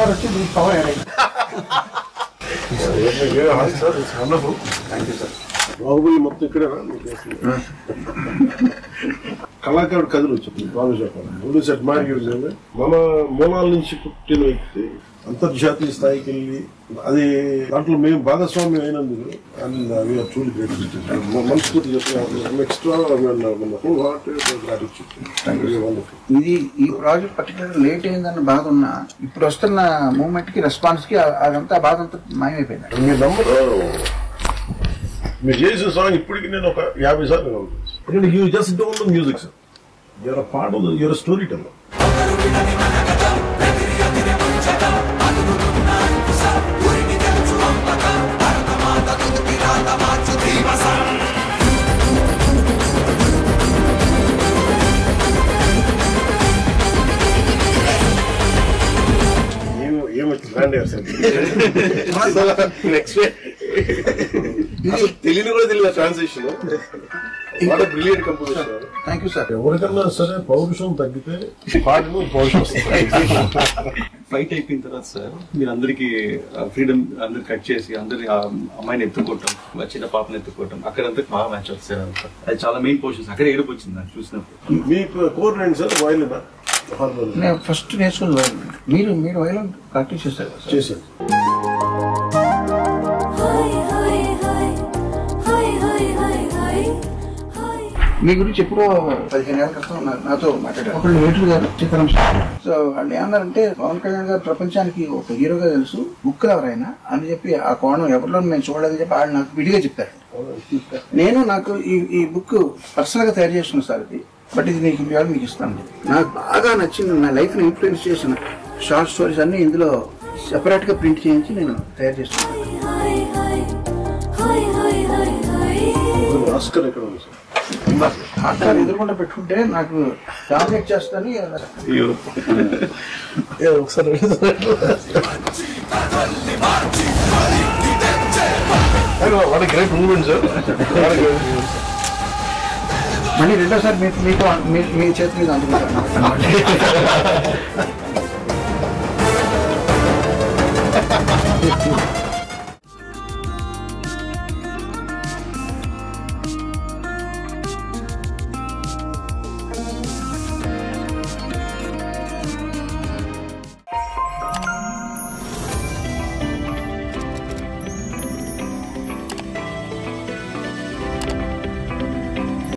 Power వచ్చి మీకు power add అయింది. Thank you sir. బాహుబలి మొత్తం ఇక్కడేనా? కళాకారుడు కథలు వచ్చింది బాగా చెప్పాలి. మన మూలాల నుంచి పుట్టిన వ్యక్తి అంతర్జాతీయ స్థాయికి వెళ్ళి అది దాంట్లో మేము భాగస్వామ్యం అయినందుకు మనస్ఫూర్తి ఇది ఈ ప్రాజెక్ట్ పర్టికులర్ లేట్ అయిందన్న బాధ ఉన్నా ఇప్పుడు వస్తున్న మూమెంట్ కి రెస్పాన్స్ కి అదంతా బాధ అంతా మాయమైపోయింది. మీ నంబర్ మీరు చేసిన సాంగ్ ఇప్పటికి నేను ఒక 50 సార్లు ఎందుకంటే you just don't know music sir. You're part of your story teller. తెలియని కూడా తెలియదు translation. Brilliant composition. Thank you sir. ఎవరికన్నా సరే పౌరుషం తగ్గితే పాటలు పౌరుషం వస్తుంది. ఫైట్ అయిపోయిన తర్వాత సార్ మీరు అందరికి ఫ్రీడమ్ అందరు కట్ చేసి అందరి అమ్మాయిని ఎత్తుకోవటం, చిన్న పాపని ఎత్తుకోవటం, అక్కడంతా బాగా మ్యాచ్ అవుతుంది సార్. అది చాలా మెయిన్ పోర్షన్స్. అక్కడ ఏడుపు వచ్చింది నాకు చూసినప్పుడు. మీకు కోర్ రండి సార్. వైలినా నేను ఫస్ట్ నేర్చుకుని వైలన్. మీరు వైలన్ ప్రాక్టీస్ చేశారు? చేశాను. మీ గురించి ఎప్పుడో 15 ఏళ్ల క్రితం నాతో మాట్లాడారు ఒకళ్ళు వేటూరు గారు, చిత్రం. సో వాళ్ళు ఏమన్నారంటే పవన్ కళ్యాణ్ గారు ప్రపంచానికి ఒక హీరోగా తెలుసు, బుక్ ఎవరైనా అని చెప్పి ఆ కోణం ఎవరిలో మేము చూడలేదని చెప్పి వాళ్ళు నాకు విడిగా చెప్పారు. నేను నాకు ఈ బుక్ పర్సనల్ గా తయారు చేస్తున్నాను సార్ ఇది, బట్ ఇది మీకు ఇస్తాను. నాకు బాగా నచ్చింది, నా లైఫ్ ని ఇన్ఫ్లుయెన్స్ చేసిన షార్ట్ స్టోరీస్ అన్ని ఇందులో సెపరేట్ గా ప్రింట్ చేయించి నేను తయారు చేస్తున్నాను. ఆస్కర్ ఎక్కడ ఉంది సార్? ఆస్కార్ ఎదురుకుండా పెట్టుకుంటే నాకు డామినేట్ చేస్తాను. ఒకసారి what a great moment sir. మళ్ళీ రెండోసారి మీ చేతి మీద అందుకుంటాను.